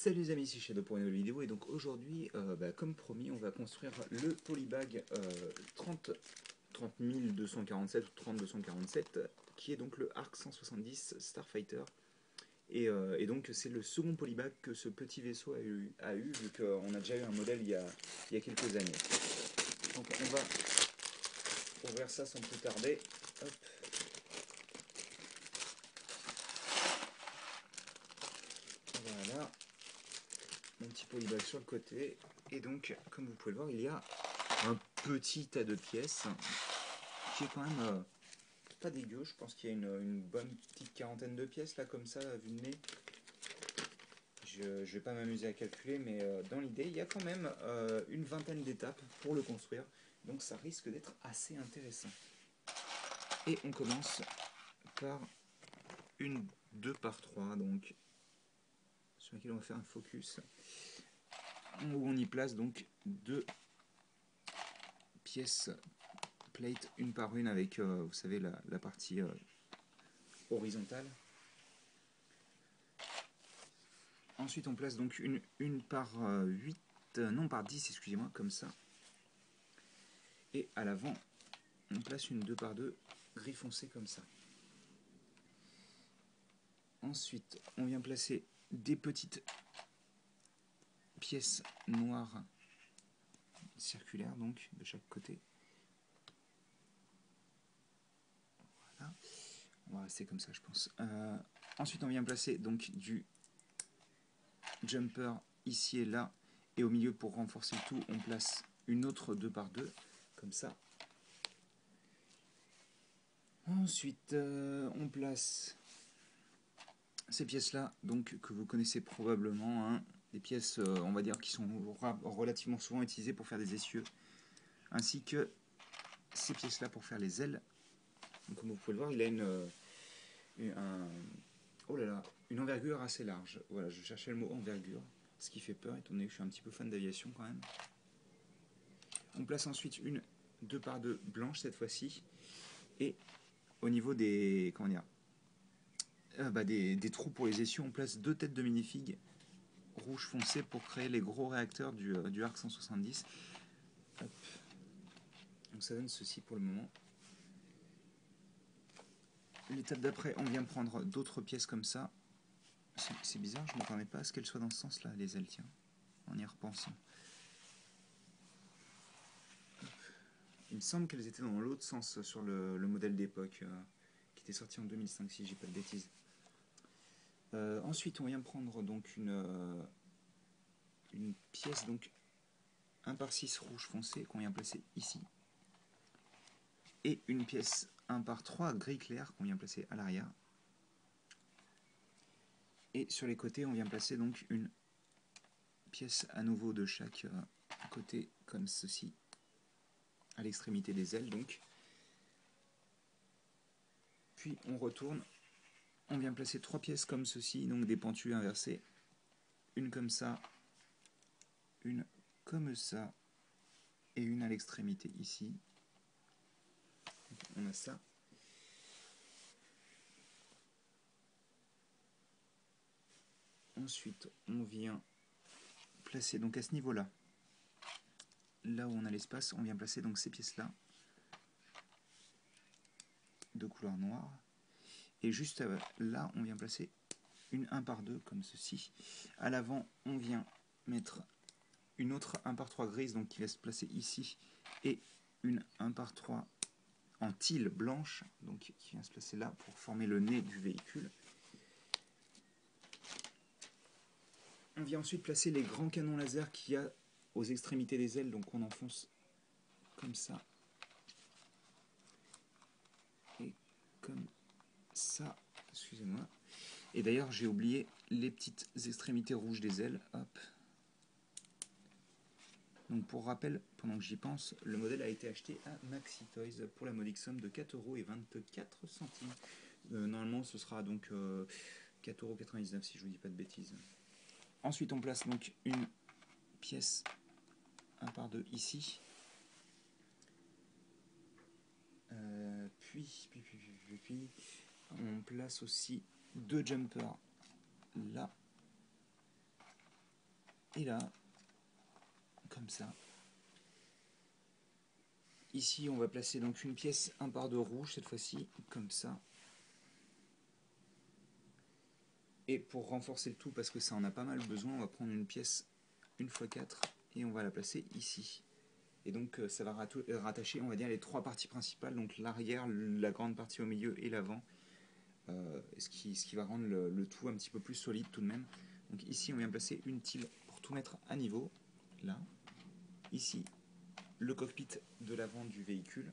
Salut les amis, ici Shadow pour une nouvelle vidéo et donc aujourd'hui, comme promis, on va construire le polybag 30247 ou 30247 qui est donc le Arc 170 Starfighter et donc c'est le second polybag que ce petit vaisseau a eu vu qu'on a déjà eu un modèle il y a quelques années. Donc on va ouvrir ça sans plus tarder. Hop. Voilà. Mon petit polybag sur le côté, et donc comme vous pouvez le voir, il y a un petit tas de pièces qui est quand même pas dégueu. Je pense qu'il y a une bonne petite quarantaine de pièces là, comme ça, vu le nez. Je vais pas m'amuser à calculer, mais dans l'idée, il y a quand même une vingtaine d'étapes pour le construire, donc ça risque d'être assez intéressant. Et on commence par une 2 par 3, donc sur laquelle on va faire un focus, où on y place donc deux pièces plate une par une avec, vous savez, la partie horizontale. Ensuite, on place donc une par 8, non par 10, excusez-moi, comme ça. Et à l'avant, on place une 2 par 2 gris foncé comme ça. Ensuite, on vient placer des petites pièces noires circulaires, donc de chaque côté. Voilà. On va rester comme ça, je pense. Ensuite, on vient placer donc du jumper ici et là, et au milieu, pour renforcer le tout, on place une autre 2 par 2 comme ça. Ensuite, on place ces pièces-là, donc que vous connaissez probablement, hein, des pièces, on va dire, qui sont relativement souvent utilisées pour faire des essieux, ainsi que ces pièces-là pour faire les ailes. Donc, comme vous pouvez le voir, il a une envergure assez large. Voilà, je cherchais le mot envergure, ce qui fait peur, étant donné que je suis un petit peu fan d'aviation quand même. On place ensuite une 2 par 2 blanche cette fois-ci, et au niveau des, comment dire, des trous pour les essieux, on place deux têtes de minifig rouge foncé pour créer les gros réacteurs du Arc 170. Hop. Donc ça donne ceci pour le moment. L'étape d'après, on vient prendre d'autres pièces comme ça. C'est bizarre, je ne m'attendais pas à ce qu'elles soient dans ce sens-là, les ailes, tiens, en y repensant. Il me semble qu'elles étaient dans l'autre sens sur le modèle d'époque qui était sorti en 2005, si je dis pas de bêtises. Ensuite, on vient prendre donc une pièce donc 1 par 6 rouge foncé qu'on vient placer ici, et une pièce 1 par 3 gris clair qu'on vient placer à l'arrière. Et sur les côtés, on vient placer donc une pièce à nouveau de chaque côté, comme ceci, à l'extrémité des ailes donc. Puis on retourne, on vient placer 3 pièces comme ceci, donc des pentus inversés. Une comme ça, une comme ça, et une à l'extrémité ici. Donc on a ça. Ensuite, on vient placer donc à ce niveau-là, là où on a l'espace, on vient placer donc ces pièces-là de couleur noire. Et juste là, on vient placer une 1 par 2 comme ceci. À l'avant, on vient mettre une autre 1 par 3 grise, donc qui va se placer ici, et une 1 par 3 en tile blanche, donc qui vient se placer là pour former le nez du véhicule. On vient ensuite placer les grands canons laser qu'il y a aux extrémités des ailes, donc on enfonce comme ça et comme ça, excusez-moi. Et d'ailleurs, j'ai oublié les petites extrémités rouges des ailes. Hop. Donc pour rappel, pendant que j'y pense, le modèle a été acheté à Maxi Toys pour la modique somme de 4,24 €. Normalement, ce sera donc 4,99 € si je vous dis pas de bêtises. Ensuite, on place donc une pièce 1 par 2 ici. Puis, on place aussi deux jumpers là. et là, comme ça. Ici, on va placer donc une pièce, un par deux rouge cette fois-ci, comme ça. Et pour renforcer le tout, parce que ça en a pas mal besoin, on va prendre une pièce 1x4 et on va la placer ici. Et donc ça va rattacher, on va dire, les trois parties principales, donc l'arrière, la grande partie au milieu et l'avant, ce qui va rendre le tout un petit peu plus solide tout de même. Donc ici, on vient placer une tile pour tout mettre à niveau, là. Ici, le cockpit de l'avant du véhicule.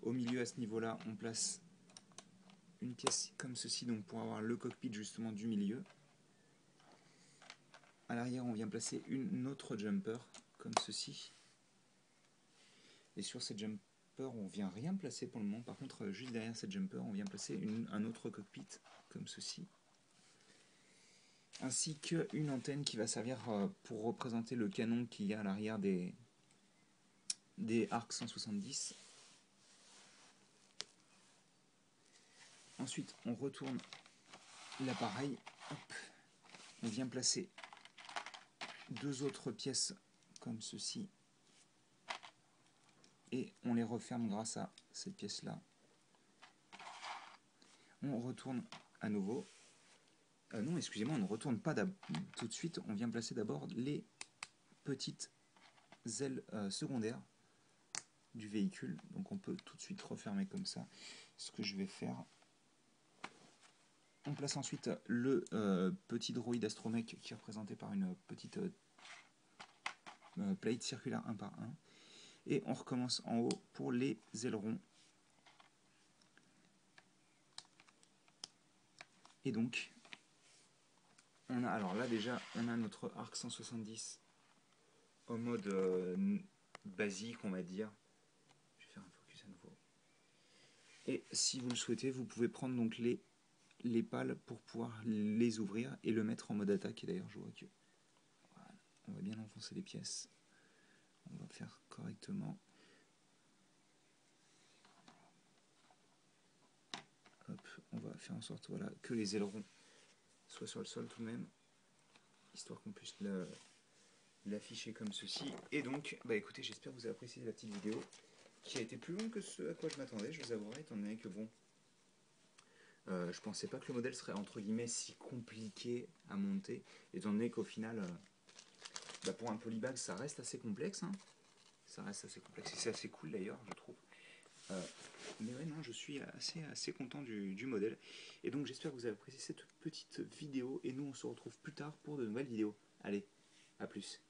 Au milieu, à ce niveau-là, on place une pièce comme ceci, donc pour avoir le cockpit justement du milieu. À l'arrière, on vient placer une autre jumper, comme ceci. Et sur cette jumper, on vient rien placer pour le moment. Par contre, juste derrière cette jumper, on vient placer un autre cockpit, comme ceci. Ainsi qu'une antenne qui va servir pour représenter le canon qu'il y a à l'arrière des ARC 170. Ensuite, on retourne l'appareil. On vient placer deux autres pièces comme ceci. Et on les referme grâce à cette pièce-là. On retourne à nouveau. Non, excusez-moi, on ne retourne pas tout de suite. On vient placer d'abord les petites ailes secondaires du véhicule. Donc on peut tout de suite refermer comme ça. Ce que je vais faire. On place ensuite le petit droïde astromech qui est représenté par une petite plate circulaire 1 par 1. Et on recommence en haut pour les ailerons. Et donc, alors là déjà, on a notre ARC 170 en mode basique, on va dire. Je vais faire un focus à nouveau. Et si vous le souhaitez, vous pouvez prendre donc les pales pour pouvoir les ouvrir et le mettre en mode attaque. Et d'ailleurs, je vois que voilà, on va bien enfoncer les pièces. On va faire correctement. Hop, on va faire en sorte voilà, que les ailerons soient sur le sol tout de même, histoire qu'on puisse l'afficher comme ceci. Et donc, bah écoutez, j'espère que vous avez apprécié la petite vidéo qui a été plus longue que ce à quoi je m'attendais, je vous avouerai, étant donné que bon, je pensais pas que le modèle serait entre guillemets si compliqué à monter, étant donné qu'au final, bah pour un polybag, ça reste assez complexe. Hein. Ça reste assez complexe et c'est assez cool d'ailleurs, je trouve. Mais ouais, non, je suis assez content du modèle. Et donc j'espère que vous avez apprécié cette petite vidéo. Et nous, on se retrouve plus tard pour de nouvelles vidéos. Allez, à plus.